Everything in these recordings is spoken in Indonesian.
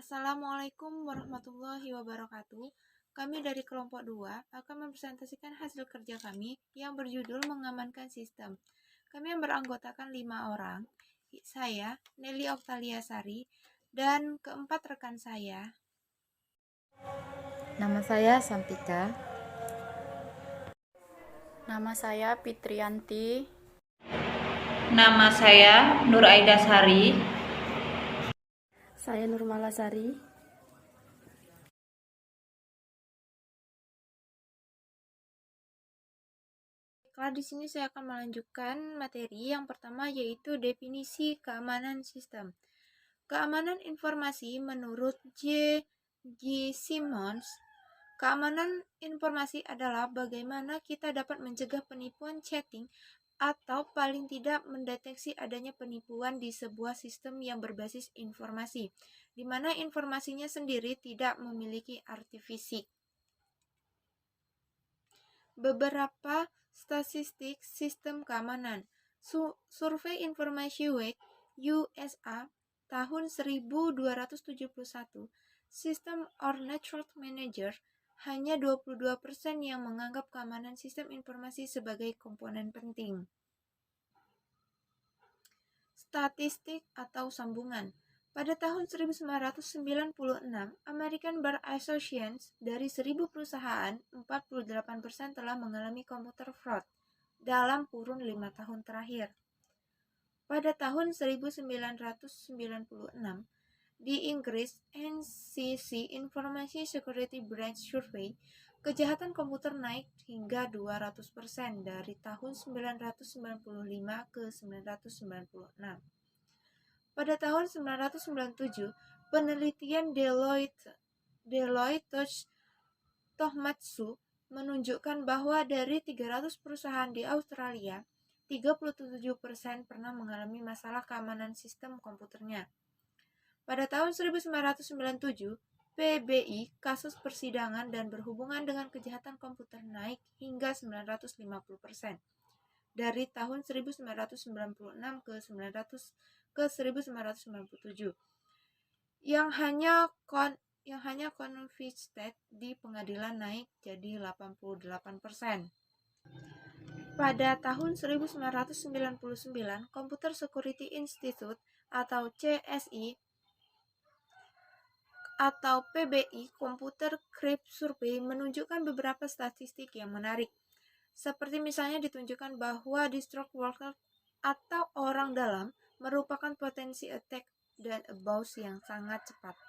Assalamualaikum warahmatullahi wabarakatuh. Kami dari kelompok 2 akan mempresentasikan hasil kerja kami yang berjudul mengamankan sistem. Kami yang beranggotakan 5 orang, saya, Nelly Oktalia Sari, dan keempat rekan saya. Nama saya Santika. Nama saya Fitriyanti. Nama saya Nur Aida Sari. Saya Nurmala Sari. Di sini saya akan melanjutkan materi yang pertama, yaitu definisi keamanan sistem. Keamanan informasi menurut J. G. Simmons. Keamanan informasi adalah bagaimana kita dapat mencegah penipuan chatting atau paling tidak mendeteksi adanya penipuan di sebuah sistem yang berbasis informasi, di mana informasinya sendiri tidak memiliki arti fisik. Beberapa statistik sistem keamanan. Survei Information Week USA tahun 1271, System or Network Manager hanya 22% yang menganggap keamanan sistem informasi sebagai komponen penting. Statistik atau sambungan. Pada tahun 1996, American Bar Association dari 1000 perusahaan, 48% telah mengalami computer fraud dalam kurun 5 tahun terakhir. Pada tahun 1996, di Inggris, NCC Information Security Branch Survey, kejahatan komputer naik hingga 200% dari tahun 1995 ke 1996. Pada tahun 1997, penelitian Deloitte Tohmatsu menunjukkan bahwa dari 300 perusahaan di Australia, 37% pernah mengalami masalah keamanan sistem komputernya. Pada tahun 1997, PBI kasus persidangan dan berhubungan dengan kejahatan komputer naik hingga 950%. Dari tahun 1996 ke 1997. Yang hanya confiscated di pengadilan naik jadi 88%. Pada tahun 1999, Computer Security Institute atau CSI atau PBI Computer Crime Survey menunjukkan beberapa statistik yang menarik. Seperti misalnya ditunjukkan bahwa distrust worker atau orang dalam merupakan potensi attack dan abuse yang sangat cepat.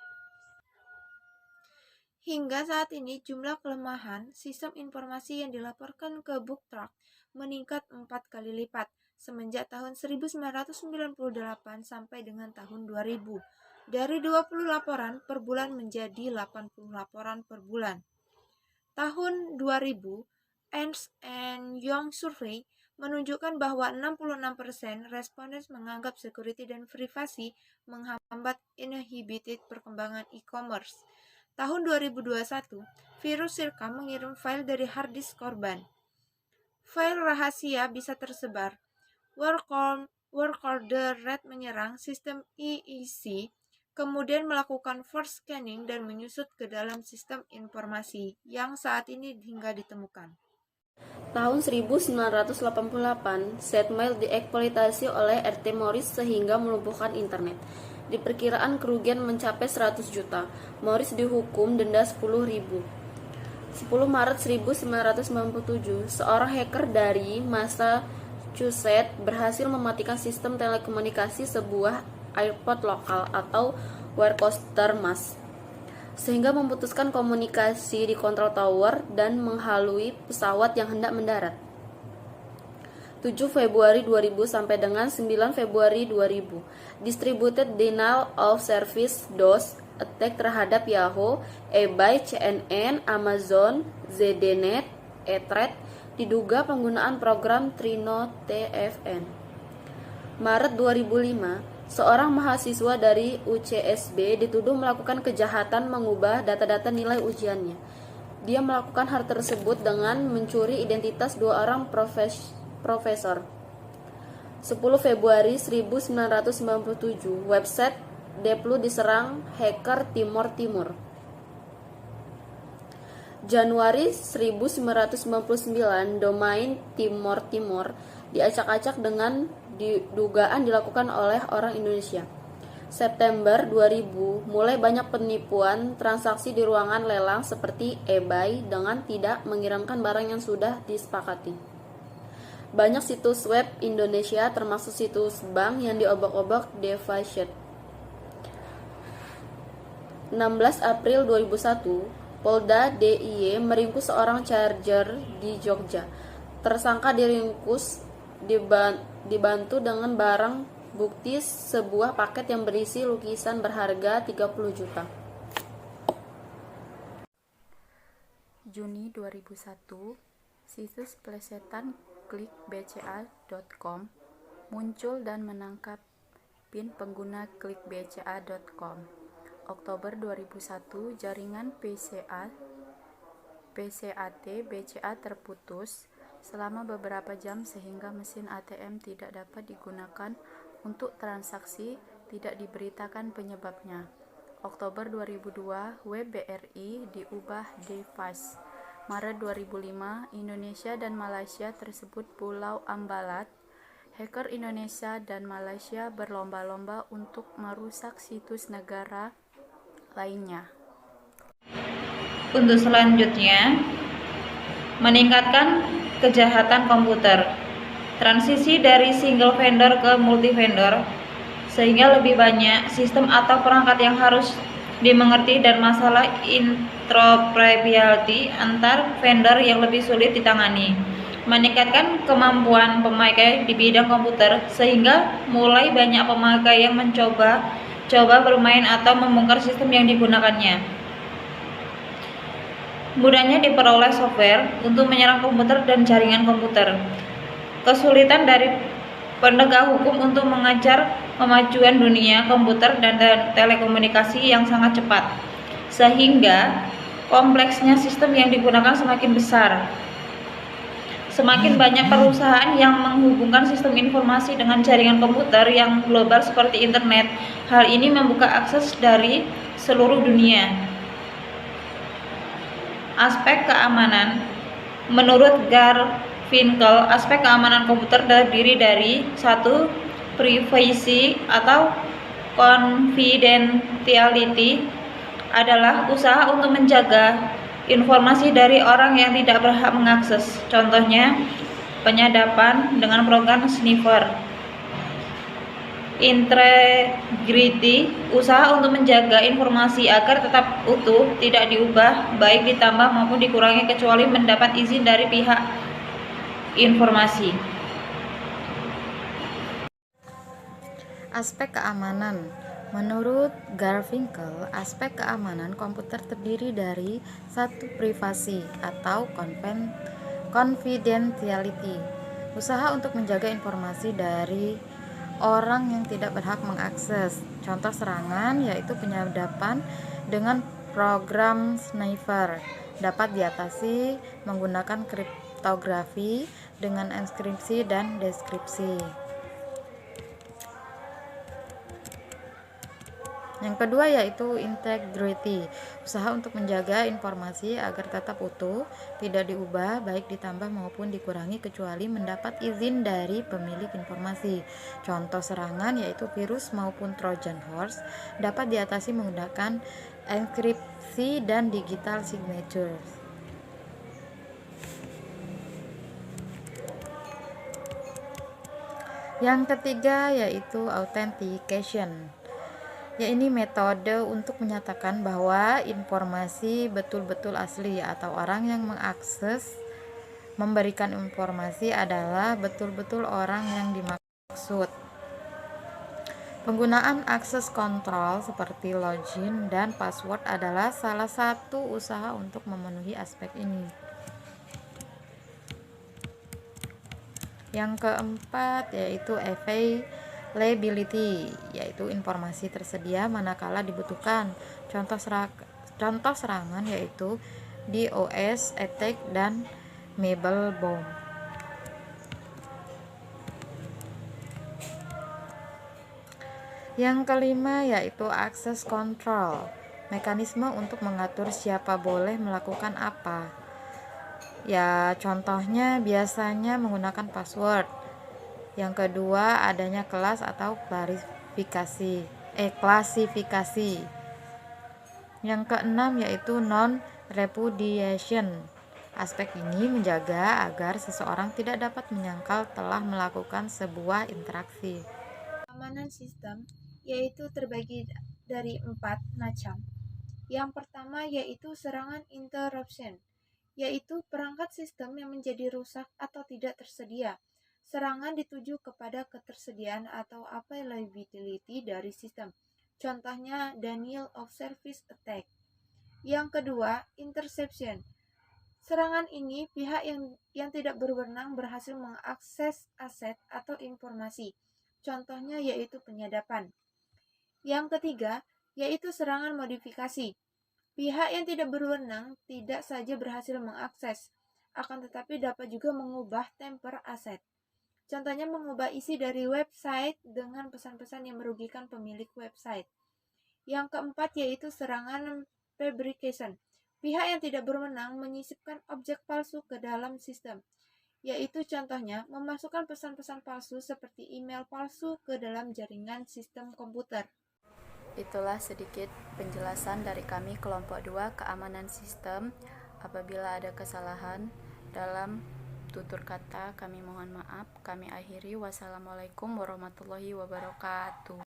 Hingga saat ini jumlah kelemahan sistem informasi yang dilaporkan ke Bugtrust meningkat 4 kali lipat semenjak tahun 1998 sampai dengan tahun 2000. Dari 20 laporan per bulan menjadi 80 laporan per bulan. Tahun 2000, Ernst & Young Survey menunjukkan bahwa 66% responden menganggap security dan privasi menghambat inhibited perkembangan e-commerce. Tahun 2021, virus Zika mengirim file dari hard disk korban. File rahasia bisa tersebar. Workorder Red menyerang sistem EEC, kemudian melakukan force scanning dan menyusut ke dalam sistem informasi yang saat ini hingga ditemukan. Tahun 1988, Zmail dieksploitasi oleh RT Morris sehingga melumpuhkan internet. Diperkirakan kerugian mencapai 100 juta. Morris dihukum denda 10.000. 10 Maret 1997, seorang hacker dari Massachusetts berhasil mematikan sistem telekomunikasi sebuah airport lokal atau Worcester, Mass, sehingga memutuskan komunikasi di control tower dan menghalui pesawat yang hendak mendarat. 7 Februari 2000 sampai dengan 9 Februari 2000, Distributed Denial of Service (DOS) attack terhadap Yahoo, eBay, CNN, Amazon, ZDNet, eThread diduga penggunaan program Trino TFN. Maret 2005, seorang mahasiswa dari UCSB dituduh melakukan kejahatan mengubah data-data nilai ujiannya. Dia melakukan hal tersebut dengan mencuri identitas 2 orang profesor. 10 Februari 1997, website Deplu diserang hacker Timor Timur. Januari 1999, domain Timor Timur diacak-acak dengan dugaan dilakukan oleh orang Indonesia. September 2000, mulai banyak penipuan transaksi di ruangan lelang seperti eBay dengan tidak mengirimkan barang yang sudah disepakati. Banyak situs web Indonesia termasuk situs bank yang diobok-obok deface. 16 April 2001, Polda DIY meringkus seorang charger di Jogja. Tersangka diringkus dibantu dengan barang bukti sebuah paket yang berisi lukisan berharga 30 juta. Juni 2001, situs plesetan klikbca.com muncul dan menangkap PIN pengguna klikbca.com. Oktober 2001, jaringan PCAT BCA terputus selama beberapa jam sehingga mesin ATM tidak dapat digunakan untuk transaksi, tidak diberitakan penyebabnya. Oktober 2002, web BRI diubah deface. Maret 2005, Indonesia dan Malaysia tersebut Pulau Ambalat. Hacker Indonesia dan Malaysia berlomba-lomba untuk merusak situs negara lainnya. Untuk selanjutnya, meningkatkan kejahatan komputer. Transisi dari single vendor ke multi vendor, sehingga lebih banyak sistem atau perangkat yang harus dimengerti dan masalah interoperability antar vendor yang lebih sulit ditangani. Meningkatkan kemampuan pemakai di bidang komputer, sehingga mulai banyak pemakai yang mencoba bermain atau membongkar sistem yang digunakannya. Mudahnya diperoleh software untuk menyerang komputer dan jaringan komputer. Kesulitan dari penegak hukum untuk mengejar kemajuan dunia komputer dan telekomunikasi yang sangat cepat, sehingga kompleksnya sistem yang digunakan semakin besar. Semakin banyak perusahaan yang menghubungkan sistem informasi dengan jaringan komputer yang global seperti internet. Hal ini membuka akses dari seluruh dunia. Aspek keamanan. Menurut Garfinkel, aspek keamanan komputer terdiri dari 1. Privacy atau confidentiality adalah usaha untuk menjaga informasi dari orang yang tidak berhak mengakses. Contohnya, penyadapan dengan program sniffer. Integrity, usaha untuk menjaga informasi agar tetap utuh, tidak diubah, baik ditambah maupun dikurangi kecuali mendapat izin dari pihak informasi. Aspek keamanan. Menurut Garfinkel, aspek keamanan komputer terdiri dari 1. Privasi atau confidentiality, usaha untuk menjaga informasi dari orang yang tidak berhak mengakses. Contoh serangan yaitu penyadapan dengan program sniffer, dapat diatasi menggunakan kriptografi dengan enkripsi dan deskripsi. Yang kedua yaitu integrity, usaha untuk menjaga informasi agar tetap utuh, tidak diubah, baik ditambah maupun dikurangi kecuali mendapat izin dari pemilik informasi. Contoh serangan yaitu virus maupun Trojan horse, dapat diatasi menggunakan enkripsi dan digital signatures. Yang ketiga yaitu authentication, yaitu metode untuk menyatakan bahwa informasi betul-betul asli atau orang yang mengakses memberikan informasi adalah betul-betul orang yang dimaksud. Penggunaan akses kontrol seperti login dan password adalah salah satu usaha untuk memenuhi aspek ini. Yang keempat yaitu availability, yaitu informasi tersedia manakala dibutuhkan. Contoh serangan yaitu DOS attack dan Mabel bomb. Yang kelima yaitu access control, mekanisme untuk mengatur siapa boleh melakukan apa. Ya, contohnya biasanya menggunakan password. Yang kedua, adanya kelas atau klasifikasi. Yang keenam yaitu non-repudiation. Aspek ini menjaga agar seseorang tidak dapat menyangkal telah melakukan sebuah interaksi. Keamanan sistem yaitu terbagi dari 4 macam. Yang pertama yaitu serangan interruption, yaitu perangkat sistem yang menjadi rusak atau tidak tersedia. Serangan dituju kepada ketersediaan atau availability dari sistem. Contohnya denial of service attack. Yang kedua, interception. Serangan ini pihak yang tidak berwenang berhasil mengakses aset atau informasi. Contohnya yaitu penyadapan. Yang ketiga, yaitu serangan modifikasi. Pihak yang tidak berwenang tidak saja berhasil mengakses, akan tetapi dapat juga mengubah temper aset. Contohnya mengubah isi dari website dengan pesan-pesan yang merugikan pemilik website. Yang keempat yaitu serangan fabrication. Pihak yang tidak berwenang menyisipkan objek palsu ke dalam sistem, yaitu contohnya memasukkan pesan-pesan palsu seperti email palsu ke dalam jaringan sistem komputer. Itulah sedikit penjelasan dari kami kelompok 2 keamanan sistem. Apabila ada kesalahan dalam tutur kata, kami mohon maaf. Kami akhiri. Wassalamualaikum warahmatullahi wabarakatuh.